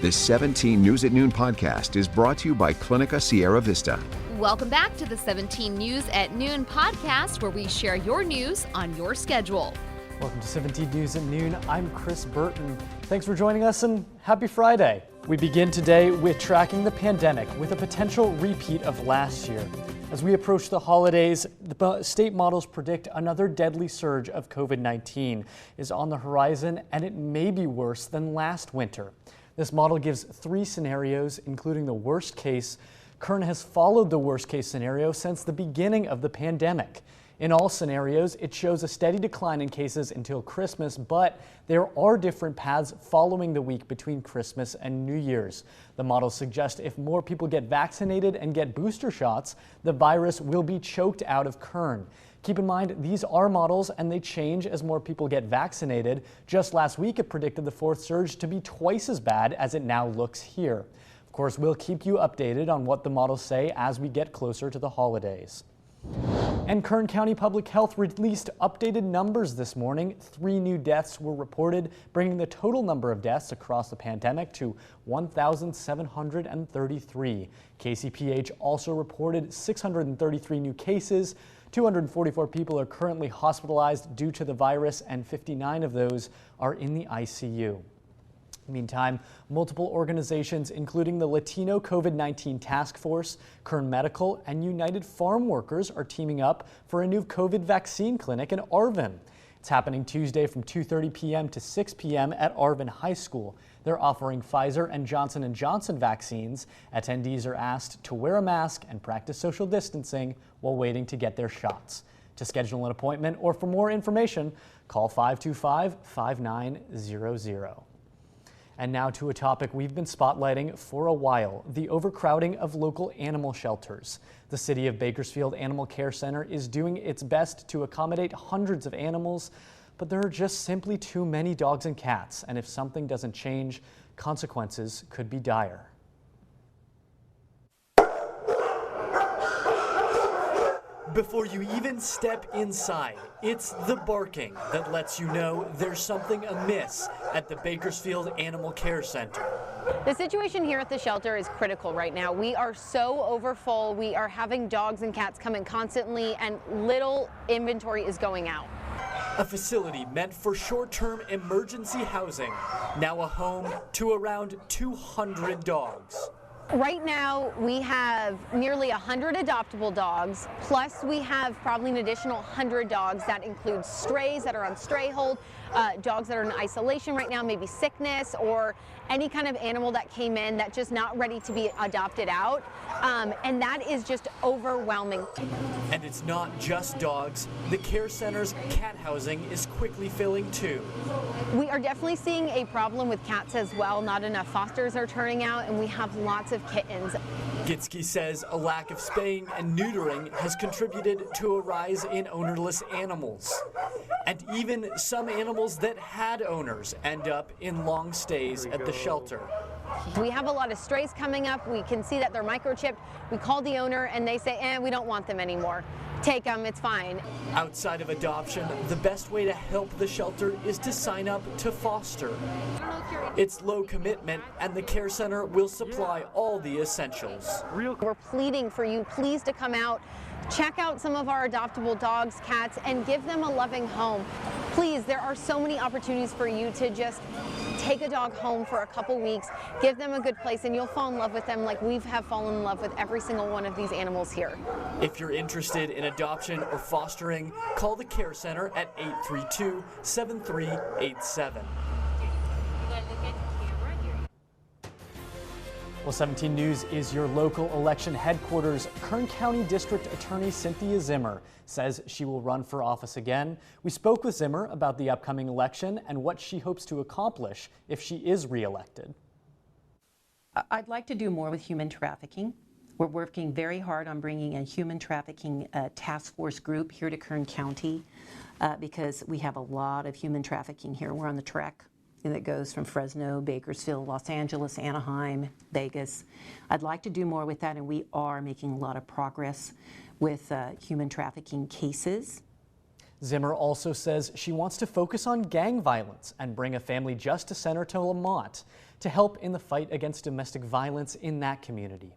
This 17 News at Noon podcast is brought to you by Clinica Sierra Vista. Welcome back to the 17 News at Noon podcast, where we share your news on your schedule. Welcome to 17 News at Noon. I'm Chris Burton. Thanks for joining us and happy Friday. We begin today with tracking the pandemic with a potential repeat of last year. As we approach the holidays, the state models predict another deadly surge of COVID-19 is on the horizon, and it may be worse than last winter. This model gives 3 scenarios, including the worst case. Kern has followed the worst case scenario since the beginning of the pandemic. In all scenarios, it shows a steady decline in cases until Christmas, but there are different paths following the week between Christmas and New Year's. The models suggest if more people get vaccinated and get booster shots, the virus will be choked out of Kern. Keep in mind, these are models and they change as more people get vaccinated. Just last week, it predicted the 4th surge to be twice as bad as it now looks here. Of course, we'll keep you updated on what the models say as we get closer to the holidays. And Kern County Public Health released updated numbers this morning. 3 new deaths were reported, bringing the total number of deaths across the pandemic to 1,733. KCPH also reported 633 new cases. 244 people are currently hospitalized due to the virus, and 59 of those are in the ICU. Meantime, multiple organizations, including the Latino COVID-19 Task Force, Kern Medical, and United Farm Workers, are teaming up for a new COVID vaccine clinic in Arvin. It's happening Tuesday from 2:30 p.m. to 6 p.m. at Arvin High School. They're offering Pfizer and Johnson & Johnson vaccines. Attendees are asked to wear a mask and practice social distancing while waiting to get their shots. To schedule an appointment or for more information, call 525-5900. And now to a topic we've been spotlighting for a while, the overcrowding of local animal shelters. The City of Bakersfield Animal Care Center is doing its best to accommodate hundreds of animals, but there are just simply too many dogs and cats, and if something doesn't change, consequences could be dire. Before you even step inside, it's the barking that lets you know there's something amiss at the Bakersfield Animal Care Center. The situation here at the shelter is critical right now. We are so overfull. We are having dogs and cats come in constantly, and little inventory is going out. A facility meant for short-term emergency housing, now a home to around 200 dogs. Right now, we have nearly 100 adoptable dogs, plus we have probably an additional 100 dogs. That includes strays that are on stray hold, dogs that are in isolation right now, maybe sickness, or any kind of animal that came in that's just not ready to be adopted out. And that is just overwhelming. And it's not just dogs. The care center's cat housing is quickly filling too. We are definitely seeing a problem with cats as well. Not enough fosters are turning out, and we have lots of kittens. Gitsky says a lack of spaying and neutering has contributed to a rise in ownerless animals. And even some animals that had owners end up in long stays at the shelter. We have a lot of strays coming up. We can see that they're microchipped. We call the owner and they say, we don't want them anymore. Take them, it's fine. Outside of adoption, the best way to help the shelter is to sign up to foster. It's low commitment, and the care center will supply all the essentials. We're pleading for you, please, to come out, check out some of our adoptable dogs, cats, and give them a loving home. Please, there are so many opportunities for you to just take a dog home for a couple weeks, give them a good place, and you'll fall in love with them like we have fallen in love with every single one of these animals here. If you're interested in adoption or fostering, call the care center at 832-7387. Well, 17 News is your local election headquarters. Kern County District Attorney Cynthia Zimmer says she will run for office again. We spoke with Zimmer about the upcoming election and what she hopes to accomplish if she is reelected. I'd like to do more with human trafficking. We're working very hard on bringing a human trafficking task force group here to Kern County because we have a lot of human trafficking here. We're on the track that goes from Fresno, Bakersfield, Los Angeles, Anaheim, Vegas. I'd like to do more with that, and we are making a lot of progress with human trafficking cases. Zimmer also says she wants to focus on gang violence and bring a family justice center to Lamont to help in the fight against domestic violence in that community.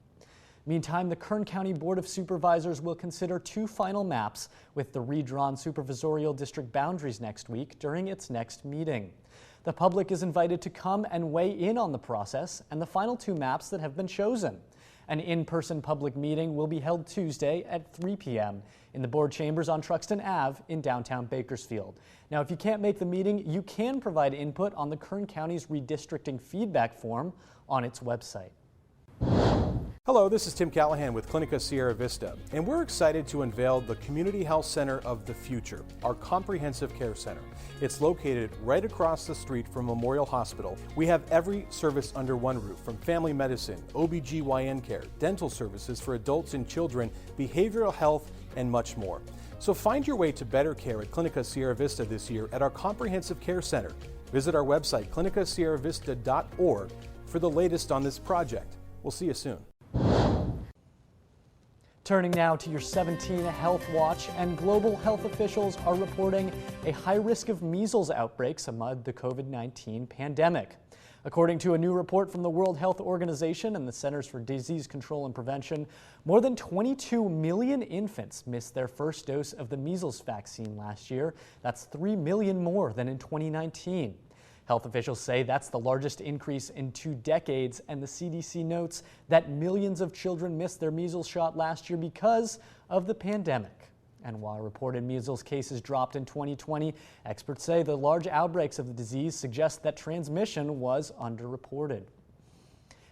Meantime, the Kern County Board of Supervisors will consider 2 final maps with the redrawn supervisorial district boundaries next week during its next meeting. The public is invited to come and weigh in on the process and the final 2 maps that have been chosen. An in-person public meeting will be held Tuesday at 3 p.m. in the board chambers on Truxton Ave in downtown Bakersfield. Now, if you can't make the meeting, you can provide input on the Kern County's redistricting feedback form on its website. Hello, this is Tim Callahan with Clinica Sierra Vista, and we're excited to unveil the Community Health Center of the Future, our comprehensive care center. It's located right across the street from Memorial Hospital. We have every service under one roof, from family medicine, OBGYN care, dental services for adults and children, behavioral health, and much more. So find your way to better care at Clinica Sierra Vista this year at our comprehensive care center. Visit our website, clinicasierravista.org, for the latest on this project. We'll see you soon. Turning now to your 17 Health Watch, and global health officials are reporting a high risk of measles outbreaks amid the COVID-19 pandemic. According to a new report from the World Health Organization and the Centers for Disease Control and Prevention, more than 22 million infants missed their first dose of the measles vaccine last year. That's 3 million more than in 2019. Health officials say that's the largest increase in 2 decades, and the CDC notes that millions of children missed their measles shot last year because of the pandemic. And while reported measles cases dropped in 2020, experts say the large outbreaks of the disease suggest that transmission was underreported.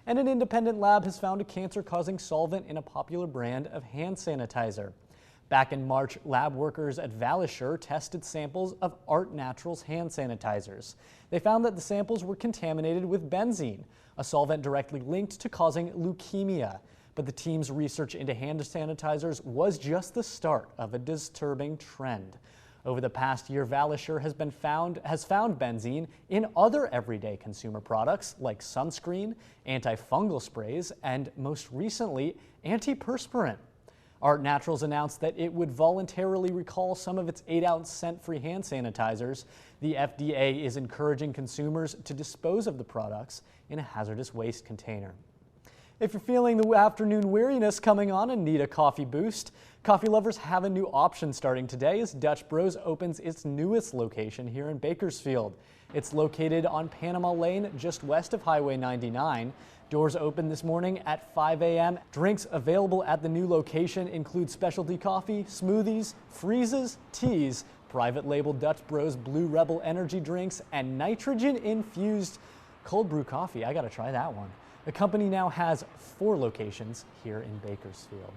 And an independent lab has found a cancer-causing solvent in a popular brand of hand sanitizer. Back in March, lab workers at Valisure tested samples of Art Naturals hand sanitizers. They found that the samples were contaminated with benzene, a solvent directly linked to causing leukemia. But the team's research into hand sanitizers was just the start of a disturbing trend. Over the past year, Valisure has found benzene in other everyday consumer products like sunscreen, antifungal sprays, and most recently, antiperspirant. Art Naturals announced that it would voluntarily recall some of its 8-ounce scent-free hand sanitizers. The FDA is encouraging consumers to dispose of the products in a hazardous waste container. If you're feeling the afternoon weariness coming on and need a coffee boost, coffee lovers have a new option starting today as Dutch Bros opens its newest location here in Bakersfield. It's located on Panama Lane, just west of Highway 99. Doors open this morning at 5 a.m. Drinks available at the new location include specialty coffee, smoothies, freezes, teas, private label Dutch Bros Blue Rebel energy drinks, and nitrogen-infused cold brew coffee. I gotta try that one. The company now has 4 locations here in Bakersfield.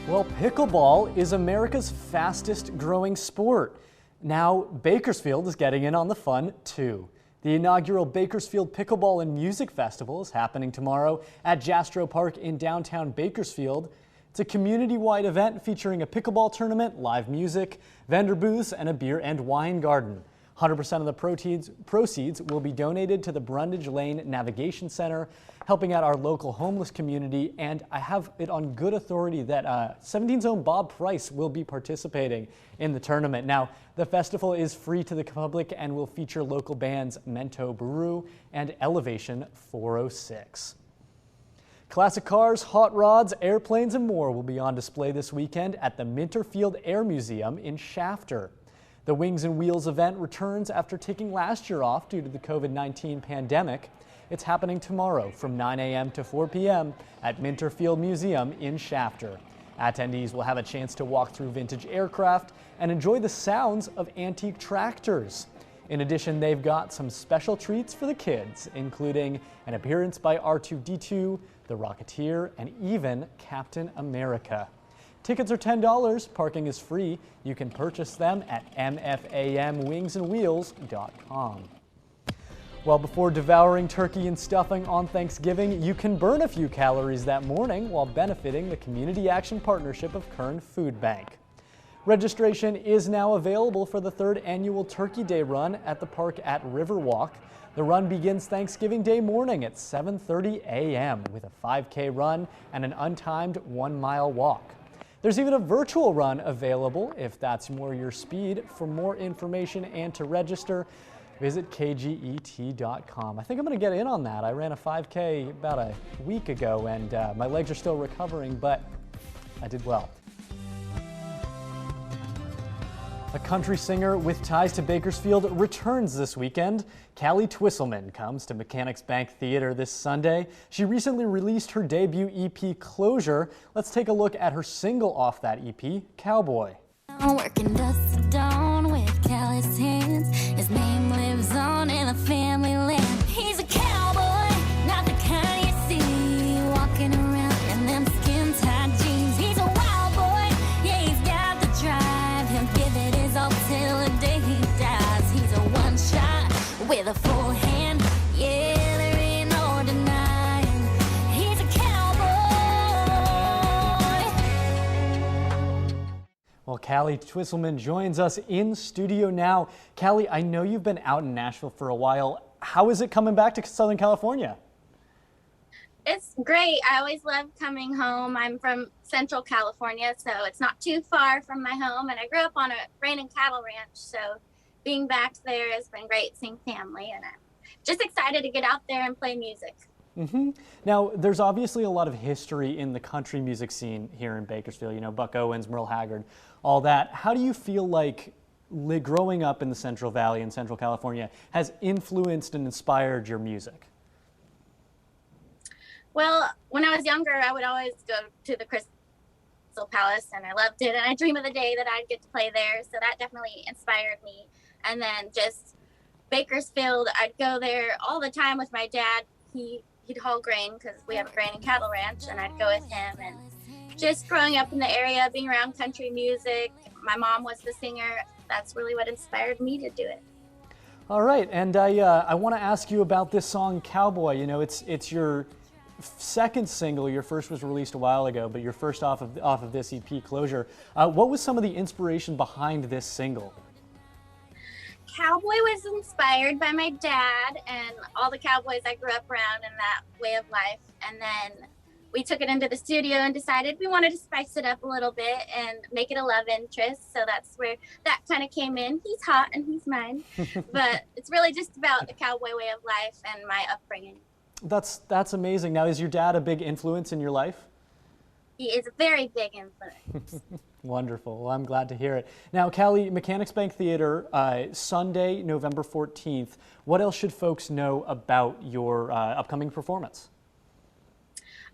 Well, pickleball is America's fastest growing sport. Now, Bakersfield is getting in on the fun, too. The inaugural Bakersfield Pickleball and Music Festival is happening tomorrow at Jastrow Park in downtown Bakersfield. It's a community-wide event featuring a pickleball tournament, live music, vendor booths, and a beer and wine garden. 100% of the proceeds will be donated to the Brundage Lane Navigation Center, helping out our local homeless community. And I have it on good authority that 17's own Bob Price will be participating in the tournament. Now, the festival is free to the public and will feature local bands Mento Brew and Elevation 406. Classic cars, hot rods, airplanes, and more will be on display this weekend at the Minterfield Air Museum in Shafter. The Wings and Wheels event returns after taking last year off due to the COVID-19 pandemic. It's happening tomorrow from 9 a.m. to 4 p.m. at Minterfield Museum in Shafter. Attendees will have a chance to walk through vintage aircraft and enjoy the sounds of antique tractors. In addition, they've got some special treats for the kids, including an appearance by R2-D2, the Rocketeer, and even Captain America. Tickets are $10, parking is free. You can purchase them at mfamwingsandwheels.com. Well, before devouring turkey and stuffing on Thanksgiving, you can burn a few calories that morning while benefiting the Community Action Partnership of Kern Food Bank. Registration is now available for the 3rd annual Turkey Day run at the park at Riverwalk. The run begins Thanksgiving Day morning at 7:30 a.m. with a 5K run and an untimed 1-mile walk. There's even a virtual run available if that's more your speed. For more information and to register, visit kget.com. I think I'm going to get in on that. I ran a 5K about a week ago, and my legs are still recovering, but I did well. A country singer with ties to Bakersfield returns this weekend. Callie Twisselman comes to Mechanics Bank Theater this Sunday. She recently released her debut EP, Closure. Let's take a look at her single off that EP, Cowboy. I'm working dust to dawn with callous hands. His name lives on in the family land. He's a cowboy, not the kind you see walking around in them skin-tight jeans. He's a wild boy, yeah, he's got the drive. He'll give it his all till the day he dies. He's a one-shot with a full hand. Yeah, there ain't no denying. He's a cowboy. Well, Callie Twisselman joins us in studio now. Callie, I know you've been out in Nashville for a while. How is it coming back to Southern California? It's great. I always love coming home. I'm from Central California, so it's not too far from my home, and I grew up on a grain and cattle ranch, so being back there has been great, seeing family, and I'm just excited to get out there and play music. Now, there's obviously a lot of history in the country music scene here in Bakersfield, you know, Buck Owens, Merle Haggard, all that. How do you feel like growing up in the Central Valley in Central California has influenced and inspired your music? Well, when I was younger, I would always go to the Crystal Palace, and I loved it, and I dream of the day that I'd get to play there, so that definitely inspired me. And then just Bakersfield, I'd go there all the time with my dad. He'd haul grain because we have a grain and cattle ranch, and I'd go with him. And just growing up in the area, being around country music, my mom was the singer. That's really what inspired me to do it. All right, and I want to ask you about this song, Cowboy. You know, it's your second single. Your first was released a while ago, but your first off of this EP, Closure. What was some of the inspiration behind this single? Cowboy was inspired by my dad and all the cowboys I grew up around in that way of life. And then we took it into the studio and decided we wanted to spice it up a little bit and make it a love interest. So that's where that kind of came in. He's hot and he's mine. But it's really just about the cowboy way of life and my upbringing. That's amazing. Now, is your dad a big influence in your life? He is a very big influence. Wonderful. Well, I'm glad to hear it. Now, Callie, Mechanics Bank Theater, Sunday, November 14th. What else should folks know about your upcoming performance?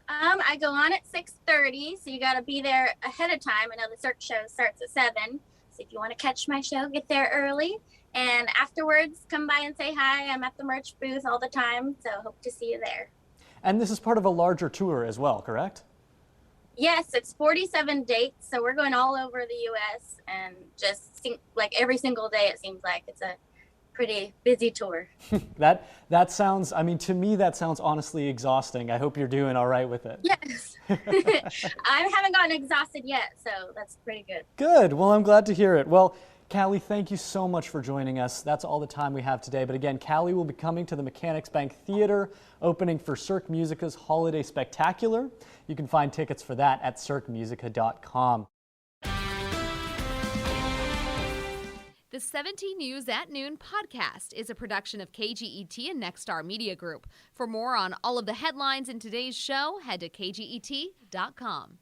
I go on at 6:30, so you got to be there ahead of time. I know the Cirque show starts at 7, so if you want to catch my show, get there early. And afterwards, come by and say hi. I'm at the merch booth all the time, so hope to see you there. And this is part of a larger tour as well, correct? Yes, it's 47 dates, so we're going all over the U.S. and just like every single day it seems like it's a pretty busy tour. That sounds, I mean, to me that sounds honestly exhausting. I hope you're doing all right with it. Yes. I haven't gotten exhausted yet, so that's pretty good. Good. Well, I'm glad to hear it. Well, Callie, thank you so much for joining us. That's all the time we have today. But again, Callie will be coming to the Mechanics Bank Theater, opening for Cirque Musica's Holiday Spectacular. You can find tickets for that at cirquemusica.com. The 17 News at Noon podcast is a production of KGET and Nexstar Media Group. For more on all of the headlines in today's show, head to kget.com.